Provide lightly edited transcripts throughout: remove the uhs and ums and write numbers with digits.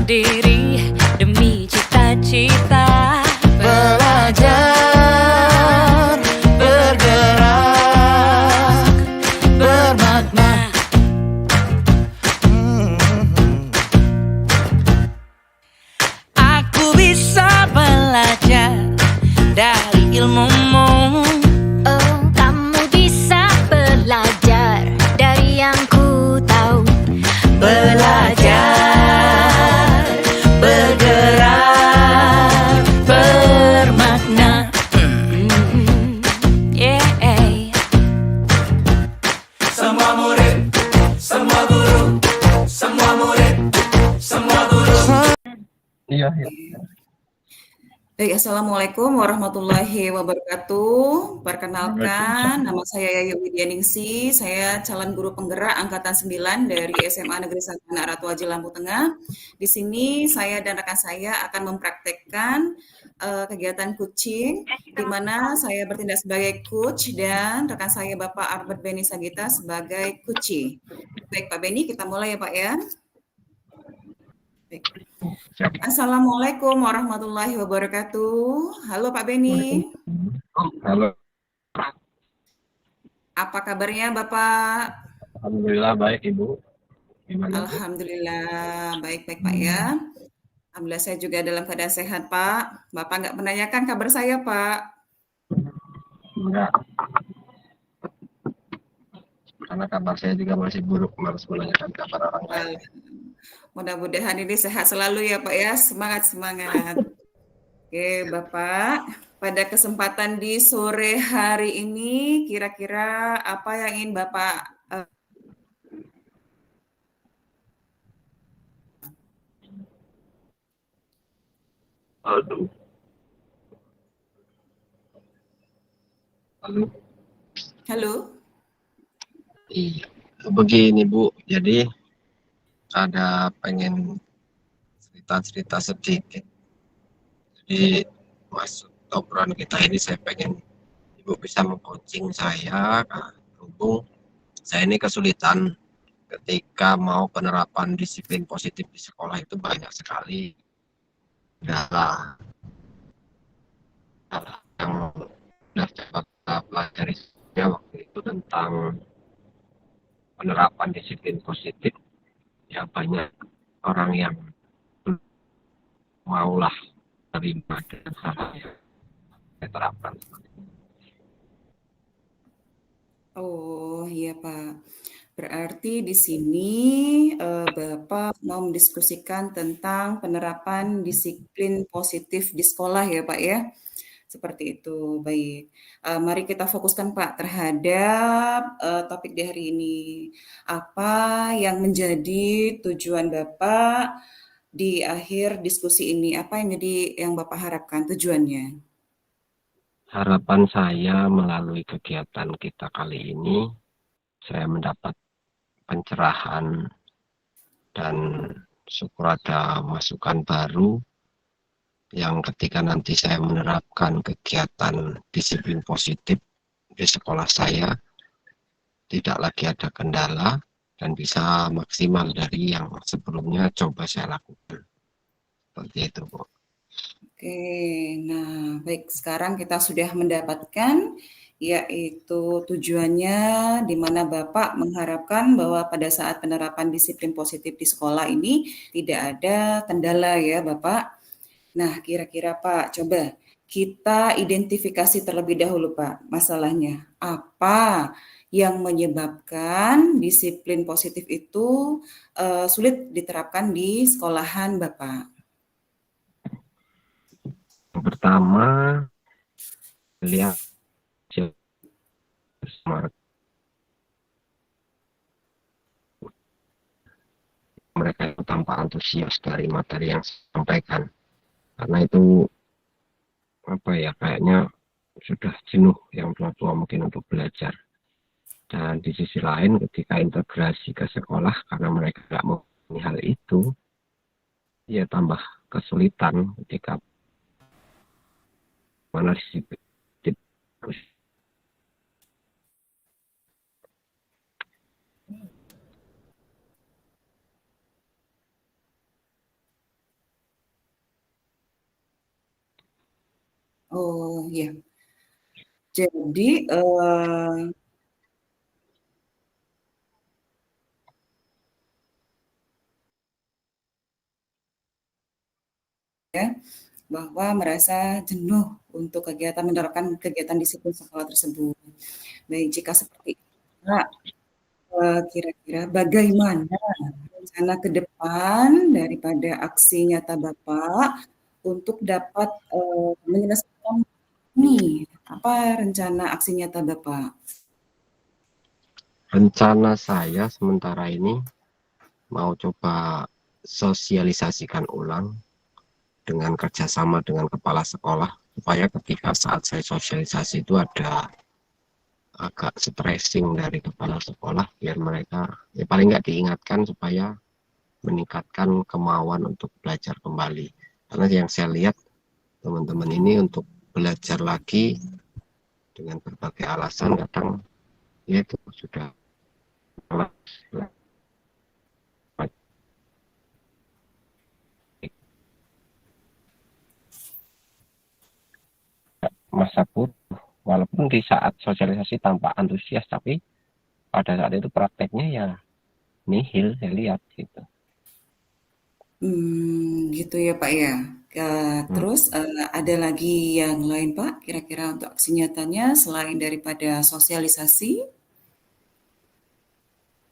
diri demi cita-cita. Belajar, bergerak, bermakna. Aku bisa belajar dari ilmumu. Oh, kamu bisa belajar dari yang ku tahu. Belajar, bergerak, bermakna. Yeah. Semua murid, semua guru, semua murid, semua guru. Iya. Baik, Assalamualaikum warahmatullahi wabarakatuh. Perkenalkan, nama saya Yayu Widyaningsi. Saya calon guru penggerak Angkatan 9 dari SMA Negeri 1 Anak Ratu Aji Lampung Tengah. Di sini saya dan rekan saya akan mempraktekkan kegiatan coaching, di mana saya bertindak sebagai coach dan rekan saya Bapak Albert Beni Sagita sebagai coachee. Baik, Pak Beni, kita mulai ya Pak ya. Baik. Assalamualaikum warahmatullahi wabarakatuh. Halo Pak Beni. Halo. Apa kabarnya Bapak? Alhamdulillah baik Ibu. Gimana? Alhamdulillah baik-baik Pak ya. Alhamdulillah saya juga dalam keadaan sehat Pak. Bapak nggak menanyakan kabar saya Pak? Enggak. Karena kabar saya juga masih buruk, malas menanyakan kabar orang lain. Mudah-mudahan ini sehat selalu ya Pak ya. Semangat. Oke Bapak, pada kesempatan di sore hari ini kira-kira apa yang ingin Bapak Halo? Iya, begini Bu, jadi ada pengen cerita-cerita sedikit. Jadi masuk obrolan kita ini saya pengen Ibu bisa mengcoaching saya, berhubung saya ini kesulitan ketika mau penerapan disiplin positif di sekolah itu banyak sekali kendala yang sudah saya pelajari waktu itu tentang penerapan disiplin positif. Ya banyak orang yang maulah terima dengan hal yang saya terapkan. Oh iya Pak. Berarti di sini Bapak mau mendiskusikan tentang penerapan disiplin positif di sekolah ya Pak ya. Seperti itu. Baik. Mari kita fokuskan Pak terhadap topik di hari ini. Apa yang menjadi tujuan Bapak di akhir diskusi ini? Apa yang Bapak harapkan tujuannya? Harapan saya melalui kegiatan kita kali ini, saya mendapat pencerahan dan syukur ada masukan baru yang ketika nanti saya menerapkan kegiatan disiplin positif di sekolah saya, tidak lagi ada kendala dan bisa maksimal dari yang sebelumnya coba saya lakukan. Seperti itu, Bu. Oke, nah baik sekarang kita sudah mendapatkan yaitu tujuannya di mana Bapak mengharapkan bahwa pada saat penerapan disiplin positif di sekolah ini tidak ada kendala ya Bapak. Nah, kira-kira Pak, coba kita identifikasi terlebih dahulu Pak masalahnya. Apa yang menyebabkan disiplin positif itu sulit diterapkan di sekolahan Bapak? Yang pertama, lihat mereka itu tanpa antusias dari materi yang disampaikan, karena itu kayaknya sudah jenuh yang tua-tua mungkin untuk belajar. Dan di sisi lain ketika integrasi ke sekolah karena mereka nggak mau hal itu, ya tambah kesulitan ketika mana disiplin. Oh, iya. Jadi, ya, bahwa merasa jenuh untuk menerapkan kegiatan disiplin sekolah tersebut. Baik, jika seperti itu, Kak, kira-kira bagaimana rencana ke depan daripada aksi nyata Bapak untuk dapat, menyelesaikan ini? Apa rencana aksi nyata Bapak? Rencana saya sementara ini mau coba sosialisasikan ulang dengan kerjasama dengan kepala sekolah, supaya ketika saat saya sosialisasi itu ada agak stressing dari kepala sekolah, biar mereka ya paling nggak diingatkan supaya meningkatkan kemauan untuk belajar kembali. Karena yang saya lihat teman-teman ini untuk belajar lagi dengan berbagai alasan, kadang ya itu sudah masa buruh, walaupun di saat sosialisasi tampak antusias, tapi pada saat itu prakteknya ya nihil, saya lihat gitu. Gitu ya, Pak, ya. Terus, ada lagi yang lain, Pak, kira-kira untuk aksi nyatanya selain daripada sosialisasi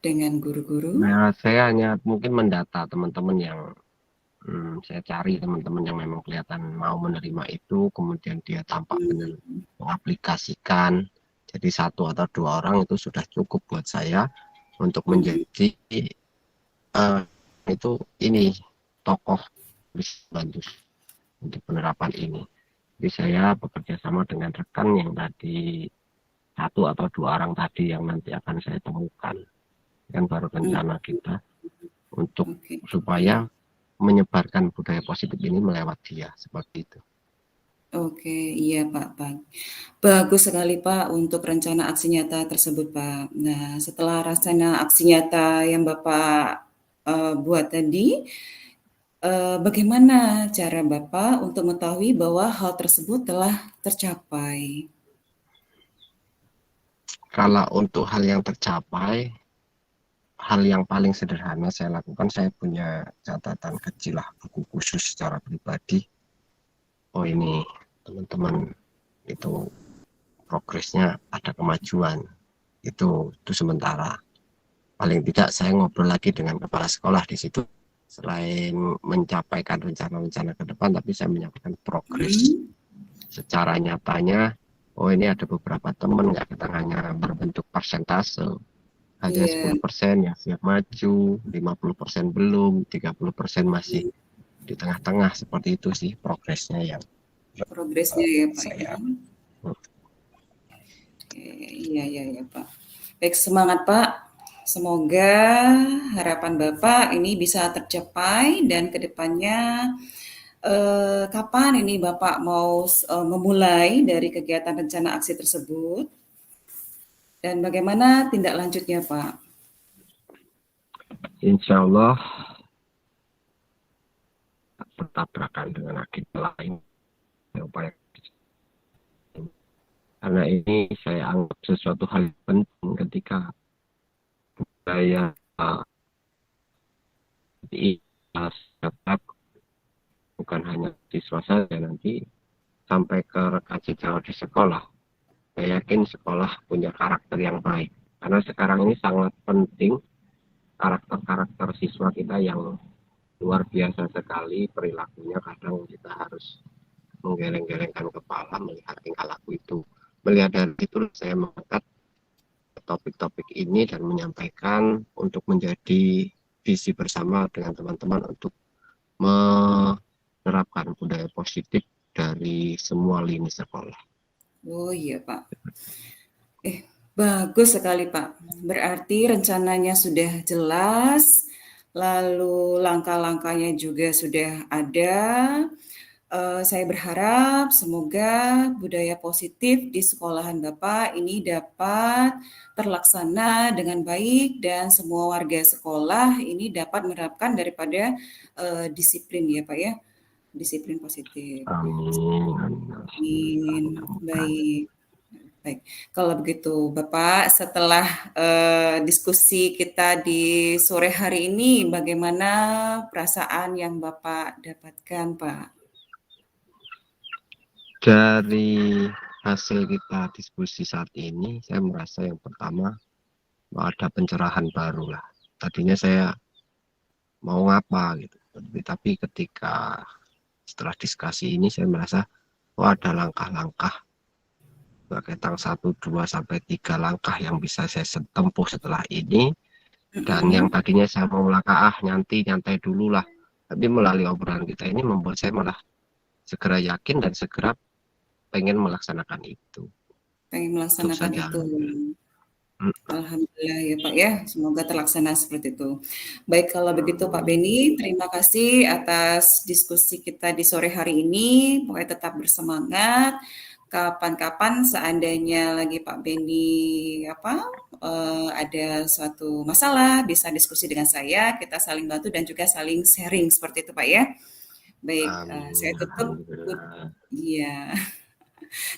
dengan guru-guru? Nah, saya hanya mungkin mendata teman-teman yang saya cari teman-teman yang memang kelihatan mau menerima itu, kemudian dia tampak benar Mmm, mengaplikasikan. Jadi 1 atau 2 orang itu sudah cukup buat saya untuk mhm, menjadi eh, itu ini tokoh bisa bantu untuk penerapan ini. Jadi saya bekerja sama dengan rekan yang tadi 1 atau 2 orang tadi yang nanti akan saya temukan. Kan baru mmm, rencana kita untuk oke. supaya menyebarkan budaya positif ini melewat dia, seperti itu. Oke, iya, Pak, bagus sekali, Pak, untuk rencana aksi nyata tersebut, Pak. Nah, setelah rencana aksi nyata yang Bapak, buat tadi, bagaimana cara Bapak untuk mengetahui bahwa hal tersebut telah tercapai? Kalau untuk hal yang tercapai, hal yang paling sederhana saya lakukan, saya punya catatan kecil lah, buku khusus secara pribadi. Oh ini teman-teman itu progresnya ada kemajuan, itu sementara. Paling tidak saya ngobrol lagi dengan kepala sekolah di situ. Selain mencapaikan rencana-rencana ke depan, tapi saya menyampaikan progres Mhm, secara nyatanya. Oh ini ada beberapa teman, nggak kita hanya berbentuk persentase, hanya iya, 10% yang siap maju, 50% belum, 30% masih di tengah-tengah, seperti itu sih progresnya yang progresnya ya, Pak, ya. saya. Oke, iya iya iya, Pak. Baik, semangat, Pak. Semoga harapan Bapak ini bisa tercapai dan ke depannya, kapan ini Bapak mau memulai dari kegiatan rencana aksi tersebut dan bagaimana tindak lanjutnya, Pak? Insya Allah bertabrakan dengan agenda lain, upaya, karena ini saya anggap sesuatu hal penting ketika saya di tetap bukan hanya siswa saja, nanti sampai ke rekan sejawat di sekolah. Saya yakin sekolah punya karakter yang baik, karena sekarang ini sangat penting karakter-karakter siswa kita yang luar biasa sekali perilakunya. Kadang kita harus menggeleng-gelengkan kepala melihat tingkah laku itu. Melihat dari itu saya mengangkat topik-topik ini dan menyampaikan untuk menjadi visi bersama dengan teman-teman untuk menerapkan budaya positif dari semua lini sekolah. Oh iya, Pak. Bagus sekali, Pak. Berarti rencananya sudah jelas, lalu langkah-langkahnya juga sudah ada. Saya berharap semoga budaya positif di sekolahan Bapak ini dapat terlaksana dengan baik dan semua warga sekolah ini dapat menerapkan daripada, disiplin ya, Pak, ya. disiplin positif. Amin. Amin. Baik. Baik. Kalau begitu, Bapak, setelah diskusi kita di sore hari ini, bagaimana perasaan yang Bapak dapatkan, Pak? Dari hasil kita diskusi saat ini, saya merasa yang pertama ada pencerahan baru lah. Tadinya saya mau ngapa gitu, tapi ketika setelah diskusi ini saya merasa ada langkah-langkah sebagai tang 1, 2, sampai 3 langkah yang bisa saya tempuh setelah ini. Dan yang tadinya saya mau langkah nyantai dulu lah, tapi melalui obrolan kita ini membuat saya malah segera yakin dan segera pengen melaksanakan itu. Pengen melaksanakan itu. Alhamdulillah ya Pak ya, semoga terlaksana seperti itu. Baik, kalau begitu Pak Beni, terima kasih atas diskusi kita di sore hari ini. Pokoknya tetap bersemangat. Kapan-kapan seandainya lagi Pak Beni ada suatu masalah, bisa diskusi dengan saya, kita saling bantu dan juga saling sharing seperti itu Pak ya. Baik, saya tutup. Iya.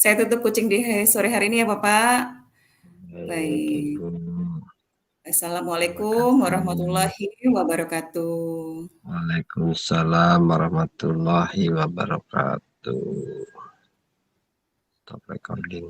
Saya tutup kucing di sore hari ini ya Bapak. Baik. Assalamualaikum warahmatullahi wabarakatuh. Waalaikumsalam warahmatullahi wabarakatuh. Stop recording.